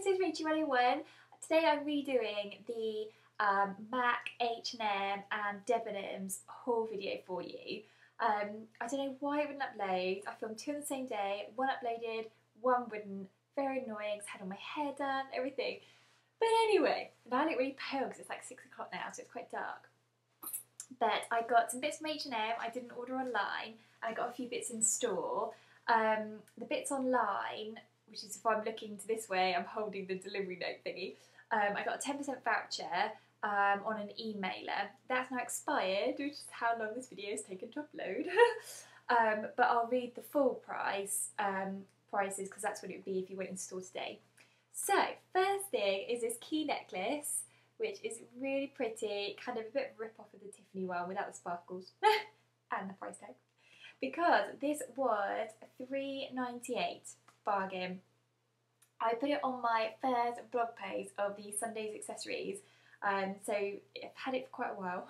this is Rachel101. Today I'm redoing the MAC, H&M and Debenhams haul video for you. I don't know why it wouldn't upload. I filmed two on the same day. One uploaded, one wouldn't. Very annoying because I had all my hair done, everything. But anyway, now I look really pale because it's like 6 o'clock now, so it's quite dark. But I got some bits from H&M. I didn't order online. And I got a few bits in store. The bits online, which is if I'm looking to this way, I'm holding the delivery note thingy. I got a 10% voucher on an emailer. That's now expired, which is how long this video has taken to upload. But I'll read the full prices because that's what it would be if you went in store today. So, first thing is this key necklace, which is really pretty, kind of a bit of a rip-off of the Tiffany one without the sparkles and the price tag. Because this was $3.98 bargain. I put it on my first blog post of the Sunday's accessories, so I've had it for quite a while,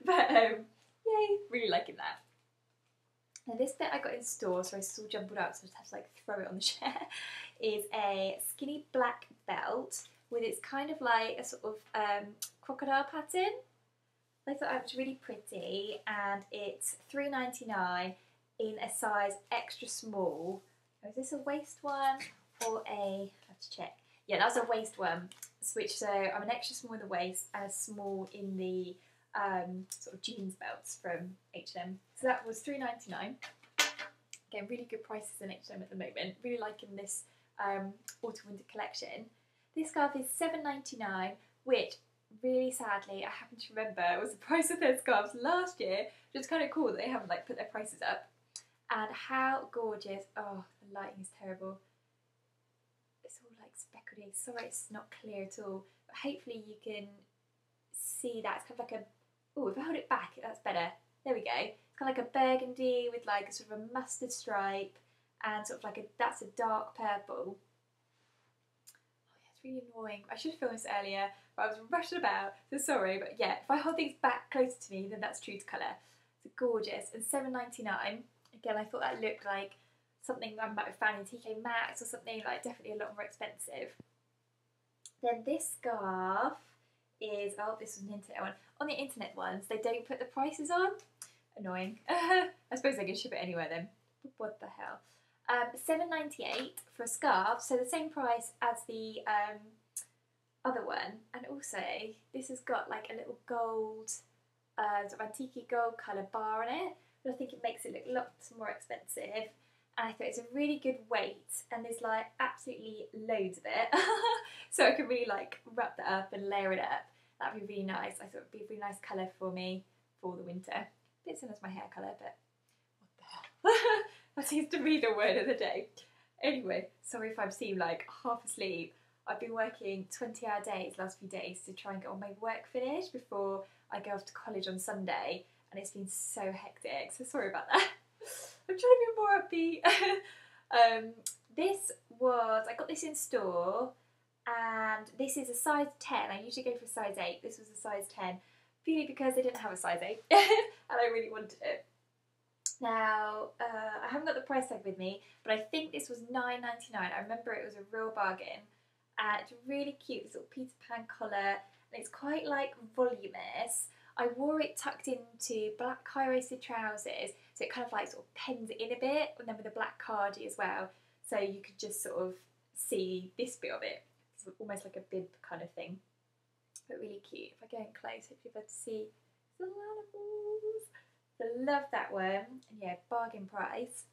but yay, really liking that. Now this bit I got in store, so it's all jumbled up, so I just have to like throw it on the chair, is a skinny black belt with its kind of like a sort of crocodile pattern. I thought that was really pretty, and it's $3.99 in a size extra small. Is this a waist one or a, I have to check. Yeah, that was a waist one, so I'm an extra small in the waist and a small in the sort of jeans belts from H&M. So that was $3.99. Again, really good prices in H&M at the moment. Really liking this autumn-winter collection. This scarf is $7.99, which really sadly I happen to remember was the price of their scarves last year, which is kind of cool that they haven't like put their prices up. And how gorgeous! Oh, the lighting is terrible. It's all like speckledy. Sorry, it's not clear at all. But hopefully you can see that. It's kind of like a, oh, if I hold it back, that's better. There we go. It's kind of like a burgundy with like a sort of a mustard stripe and sort of like a, that's a dark purple. Really annoying. I should have filmed this earlier, but I was rushing about, so sorry. But yeah, if I hold things back closer to me, then that's true to colour. It's gorgeous. And $7.99. Again, I thought that looked like something I might have found in TK Maxx or something, like definitely a lot more expensive. Then this scarf is, oh, this was an internet one. On the internet ones, they don't put the prices on. Annoying. I suppose they can ship it anywhere then. What the hell? $7.98 for a scarf, so the same price as the other one, and also this has got like a little gold, sort of antique gold colour bar on it, but I think it makes it look lots more expensive. And I thought it's a really good weight, and there's like absolutely loads of it, so I could really like wrap that up and layer it up. That'd be really nice. I thought it'd be a really nice colour for me for the winter. A bit similar to my hair colour, but what the hell. That seems to be the word of the day. Anyway, sorry if I seem like half asleep. I've been working 20-hour days the last few days to try and get all my work finished before I go off to college on Sunday, and it's been so hectic, so sorry about that. I'm trying to be more upbeat. I got this in store, and this is a size 10. I usually go for a size 8. This was a size 10, purely because they didn't have a size 8, and I really wanted it. Now, I haven't got the price tag with me, but I think this was $9.99. I remember it was a real bargain. And it's really cute, this little Peter Pan collar, and it's quite like voluminous. I wore it tucked into black high-waisted trousers, so it kind of like sort of pens it in a bit, and then with a black cardi as well, so you could just sort of see this bit of it. It's almost like a bib kind of thing, but really cute. If I go in close, hopefully you'll be able to see the animals. So love that one, and yeah, bargain price.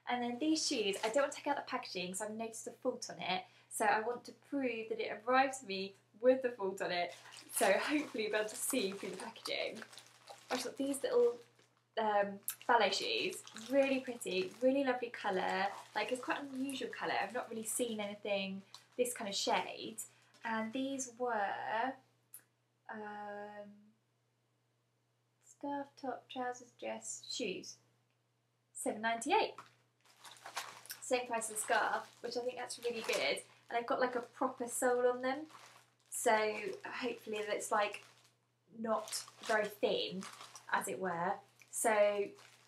And then these shoes, I don't want to take out the packaging because I've noticed a fault on it, so I want to prove that it arrives to me with the fault on it, so hopefully you'll be able to see through the packaging. I've got these little ballet shoes, really pretty, really lovely colour, like it's quite an unusual colour, I've not really seen anything this kind of shade, and these were scarf, top, trousers, dress, shoes. $7.98. Same price as scarf, which I think that's really good. And they've got like a proper sole on them, so hopefully that's like not very thin, as it were. So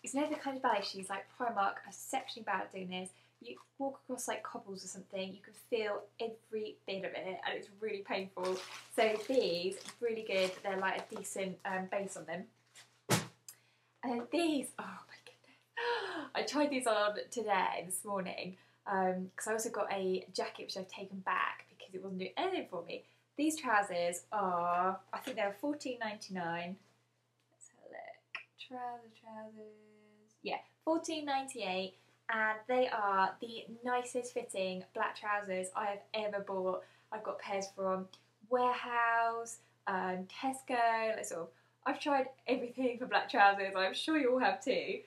it's never the kind of ballet shoes like Primark are exceptionally bad at doing this. you walk across like cobbles or something, you can feel every bit of it, and it's really painful. So these, really good. They're like a decent base on them. And then these, oh my goodness. I tried these on today, this morning, because I also got a jacket which I've taken back because it wasn't doing anything for me. These trousers are, I think they're $14.99. Let's have a look. Trousers. Yeah, $14.98. And they are the nicest fitting black trousers I have ever bought. I've got pairs from Warehouse, Tesco, like sort of. I've tried everything for black trousers. I'm sure you all have too.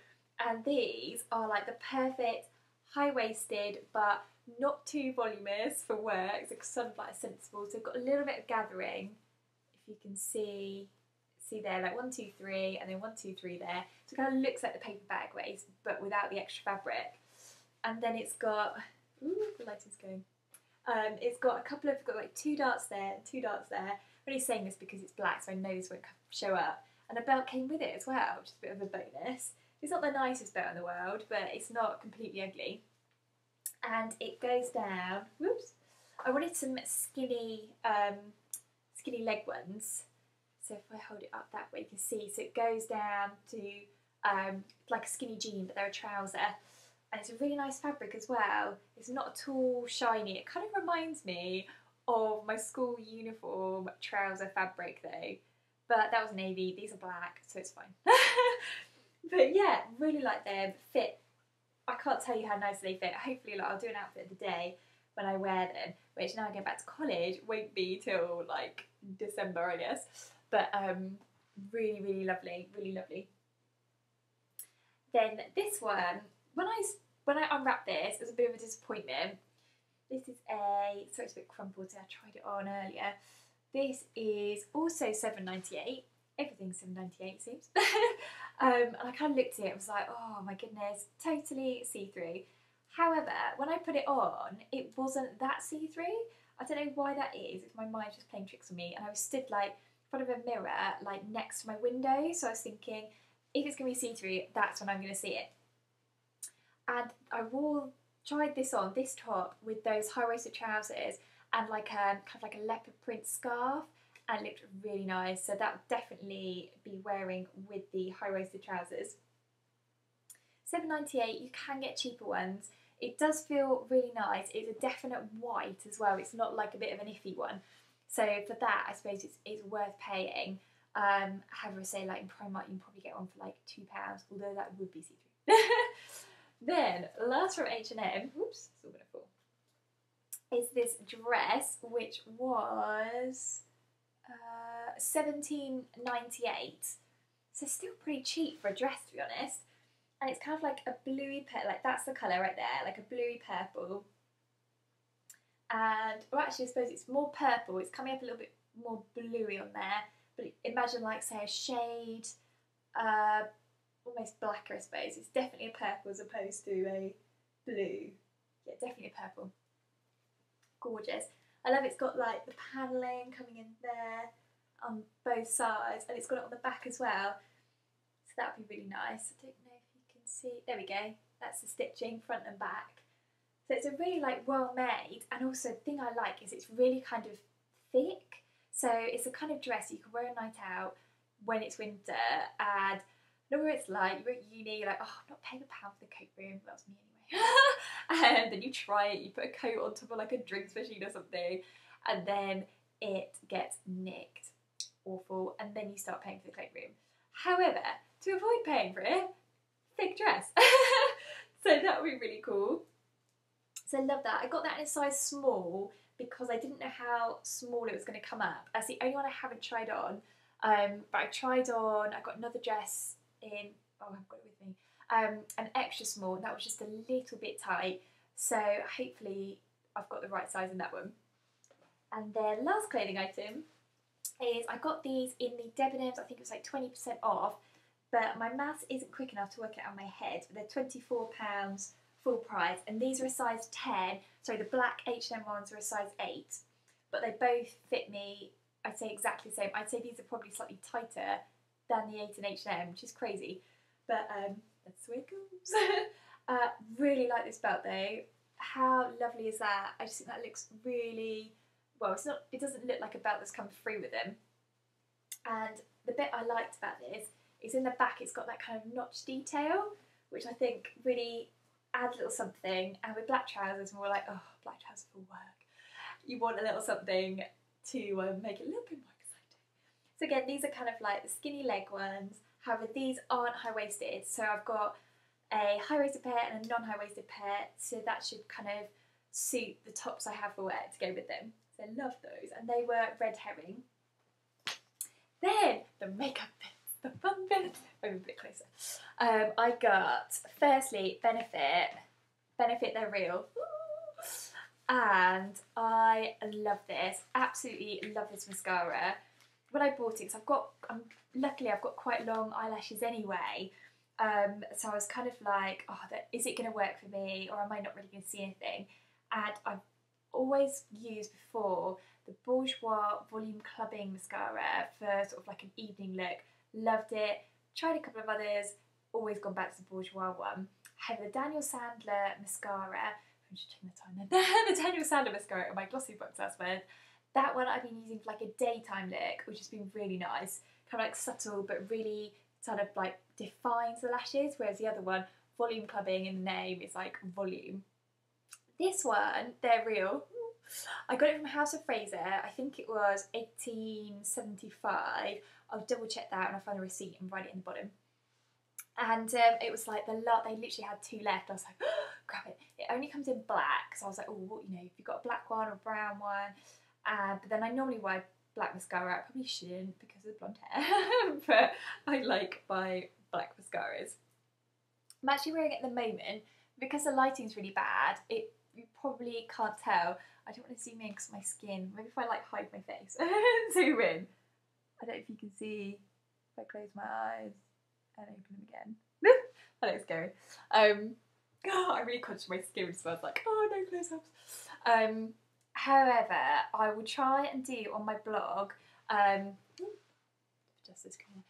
And these are like the perfect high-waisted but not too voluminous for work. It's sort of like sensible. So I've got a little bit of gathering. If you can see there, like 1, 2, 3, and then 1, 2, 3 there. So it kind of looks like the paper bag waist, but without the extra fabric. And then it's got, ooh, the lighting's going. It's got a couple of, got like 2 darts there and 2 darts there. I'm only saying this because it's black, so I know this won't show up. And a belt came with it as well, which is a bit of a bonus. It's not the nicest belt in the world, but it's not completely ugly. And it goes down, whoops. I wanted some skinny leg ones. So if I hold it up that way, you can see. So it goes down to like a skinny jean, but they're a trouser. And it's a really nice fabric as well. It's not at all shiny. It kind of reminds me of my school uniform trouser fabric though. But that was navy. These are black, so it's fine. But yeah, really like them. Fit. I can't tell you how nice they fit. Hopefully, like, I'll do an outfit of the day when I wear them, which now I go back to college won't be till like December, I guess. But really, really lovely, really lovely. Then this one, when I unwrapped this, it was a bit of a disappointment. This is sorry it's a bit crumpled, so I tried it on earlier. This is also $7.98. Everything's $7.98 seems. And I kind of looked at it and was like, oh my goodness, totally see-through. However, when I put it on, it wasn't that see-through. I don't know why that is. It's my mind just playing tricks on me. And I was stood like in front of a mirror, like next to my window. So I was thinking, if it's going to be see-through, that's when I'm going to see it. And I tried this on, this top, with those high-waisted trousers and like kind of like a leopard print scarf, and it looked really nice. So that would definitely be wearing with the high-waisted trousers. $7.98, you can get cheaper ones. It does feel really nice. It's a definite white as well. It's not like a bit of an iffy one. So for that, I suppose it's worth paying. However, say like in Primark, you can probably get one for like £2, although that would be see-through. Then, last from H&M, whoops, it's all going to fall, is this dress, which was $17.98. So still pretty cheap for a dress, to be honest. And it's kind of like a bluey purple, like that's the colour right there, like a bluey purple. And, well actually I suppose it's more purple, it's coming up a little bit more bluey on there. But imagine like say a shade, almost blacker I suppose. It's definitely a purple as opposed to a blue. Yeah, definitely a purple. Gorgeous. I love it's got like the panelling coming in there on both sides, and it's got it on the back as well. So that would be really nice. I don't know if you can see. There we go. That's the stitching front and back. So it's a really like well made, and also the thing I like is it's really kind of thick. So it's a kind of dress you can wear a night out when it's winter, and I know what it's like. You're at uni, you're like, oh, I'm not paying £1 for the coat room. That was me anyway. And then you try it, you put a coat on top of like a drinks machine or something, and then it gets nicked. Awful. And then you start paying for the coat room. However, to avoid paying for it, thick dress. So that would be really cool. So I love that. I got that in a size small because I didn't know how small it was going to come up. That's the only one I haven't tried on. But I tried on, I got another dress in, oh I've got it with me, an extra small, and that was just a little bit tight. So hopefully I've got the right size in that one. And then last clothing item is I got these in the Debenhams, I think it was like 20% off, but my maths isn't quick enough to work it out in my head. But they're £24 full price, and these are a size 10, so the black H&M ones are a size 8, but they both fit me, I'd say exactly the same. I'd say these are probably slightly tighter than the 8 in H&M, which is crazy, but that's the way it goes. Really like this belt though. How lovely is that? I just think that looks really, well, it's not, it doesn't look like a belt that's come free with them. And the bit I liked about this is in the back it's got that kind of notch detail, which I think really adds a little something. And with black trousers, we're like, oh, black trousers for work. You want a little something to make it a little bit more exciting. So again, these are kind of like the skinny leg ones. However, these aren't high-waisted. So I've got a high-waisted pair and a non-high-waisted pair. So that should kind of suit the tops I have for wear to go with them. So I love those. And they were red herring. Then the makeup bits, the fun bits. Maybe a bit closer. I got, firstly, Benefit They're Real. And I love this, absolutely love this mascara. When I bought it, because luckily I've got quite long eyelashes anyway, so I was kind of like, oh, is it going to work for me, or am I not really going to see anything? And I've always used before the Bourjois Volume Clubbing Mascara for sort of like an evening look. Loved it, tried a couple of others, always gone back to the Bourjois one. I have the Daniel Sandler mascara. I'm just checking the time then. The Daniel Sandler mascara in my glossy box as well. That one I've been using for like a daytime look, which has been really nice. Kind of like subtle, but really sort of like defines the lashes, whereas the other one, Volume Clubbing in the name, is like volume. This one, They're Real. I got it from House of Fraser. I think it was 1875. I'll double check that and I'll find the receipt and write it in the bottom. And it was like they literally had 2 left. I was like, oh, grab it. It only comes in black, so I was like, oh, you know, if you've got a black one or a brown one. But then I normally wear black mascara. I probably shouldn't because of the blonde hair, but I like my black mascaras. I'm actually wearing it at the moment because the lighting's really bad. You probably can't tell. I don't want to zoom in because of my skin. Maybe if I like hide my face and zoom in. I don't know if you can see if I close my eyes and open them again. That looks scary. I'm really conscious of my skin, so I was like, oh no, close-ups. However, I will try and do on my blog, just this camera.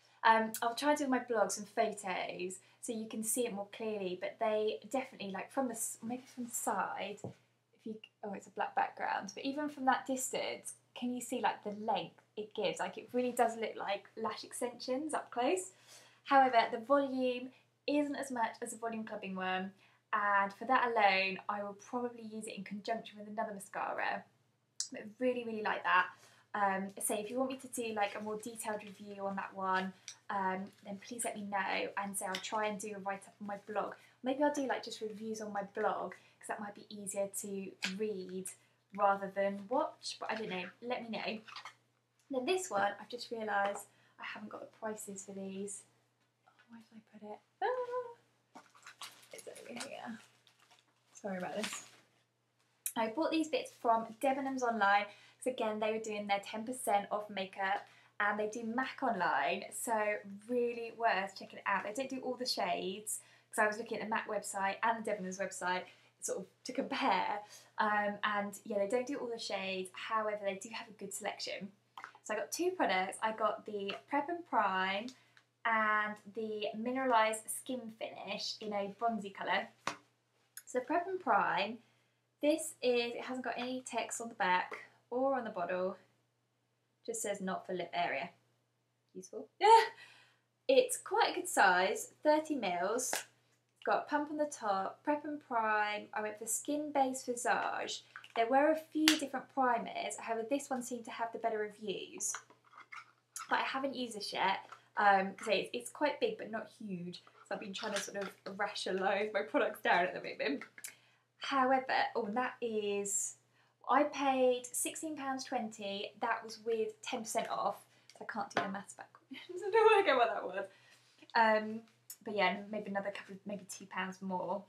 I'll try and do on my blog some photos so you can see it more clearly, but they definitely, like maybe from the side, it's a black background, but even from that distance, can you see like the length it gives? Like it really does look like lash extensions up close. However, the volume isn't as much as the Volume Clubbing one, and for that alone, I will probably use it in conjunction with another mascara. But really, really like that. So if you want me to do like a more detailed review on that one, then please let me know, and so I'll try and do a write-up on my blog. Maybe I'll do like just reviews on my blog, because that might be easier to read rather than watch, but I don't know, let me know. Then this one, I've just realised I haven't got the prices for these. Where did I put it? Ah, it's over here. Sorry about this. I bought these bits from Debenhams online, because again, they were doing their 10% off makeup, and they do MAC online, so really worth checking it out. They don't do all the shades, because I was looking at the MAC website and the Debenhams website, sort of to compare, and yeah, they don't do all the shades, however, they do have a good selection. So I got 2 products. I got the Prep and Prime and the Mineralize Skin Finish in a bronzy colour. So the Prep and Prime, it hasn't got any text on the back or on the bottle, just says not for lip area. Useful. Yeah. It's quite a good size, 30 mils. Got a pump on the top, Prep and Prime. I went for Skin Based Visage. There were a few different primers, however this one seemed to have the better reviews. But I haven't used this yet, because it's quite big but not huge, so I've been trying to sort of rationalise my products down at the moment. However, I paid £16.20, that was with 10% off, so I can't do the maths backwards, I don't work out what that was. But yeah, maybe another maybe £2 more.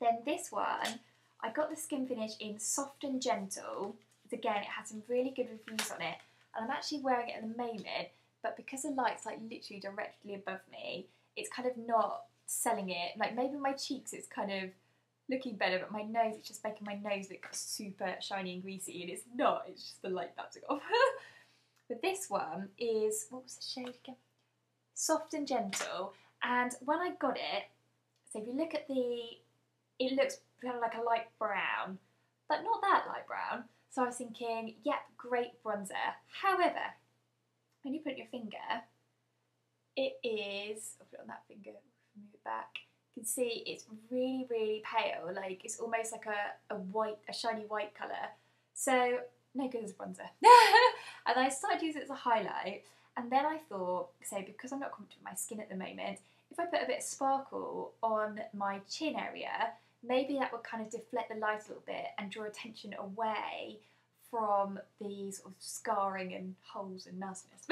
Then this one, I got the Skin Finish in Soft and Gentle. Again, it had some really good reviews on it, and I'm actually wearing it at the moment, but because the light's like literally directly above me, it's kind of not selling it. Like maybe my cheeks it's kind of looking better, but my nose, it's just making my nose look super shiny and greasy, and it's not, it's just the light bouncing off. But this one is, what was the shade again? Soft and Gentle, and when I got it, So if you look at it looks kind of like a light brown, but not that light brown. So I was thinking, yep, great bronzer. However, when you put your finger, it is, I'll put it on that finger, move it back. You can see it's really, really pale. Like it's almost like a shiny white colour. So no good as a bronzer. And I started using it as a highlight. And then I thought, so because I'm not confident with my skin at the moment, if I put a bit of sparkle on my chin area, maybe that would kind of deflect the light a little bit and draw attention away from the sort of scarring and holes and nastiness.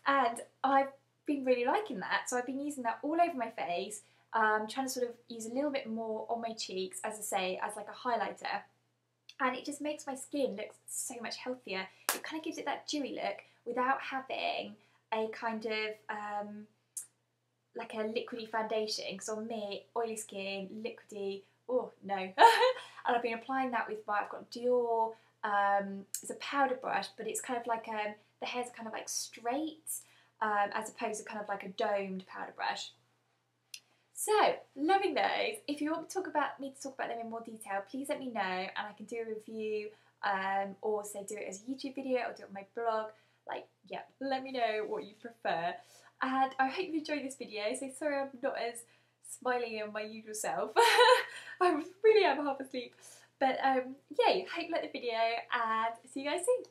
And I've been really liking that, so I've been using that all over my face, trying to sort of use a little bit more on my cheeks, as I say, as like a highlighter. And it just makes my skin look so much healthier. It kind of gives it that dewy look without having a kind of like a liquidy foundation, because on me, oily skin, liquidy, oh no. And I've been applying that with I've got Dior, it's a powder brush, but it's kind of like, the hairs are kind of like straight, as opposed to kind of like a domed powder brush. So, loving those. If you want me to talk about them in more detail, please let me know and I can do a review, or say do it as a YouTube video or do it on my blog. Like, yeah, let me know what you prefer. And I hope you enjoyed this video. So sorry I'm not as smiling as my usual self. I really am half asleep. But yeah, hope you like the video and see you guys soon.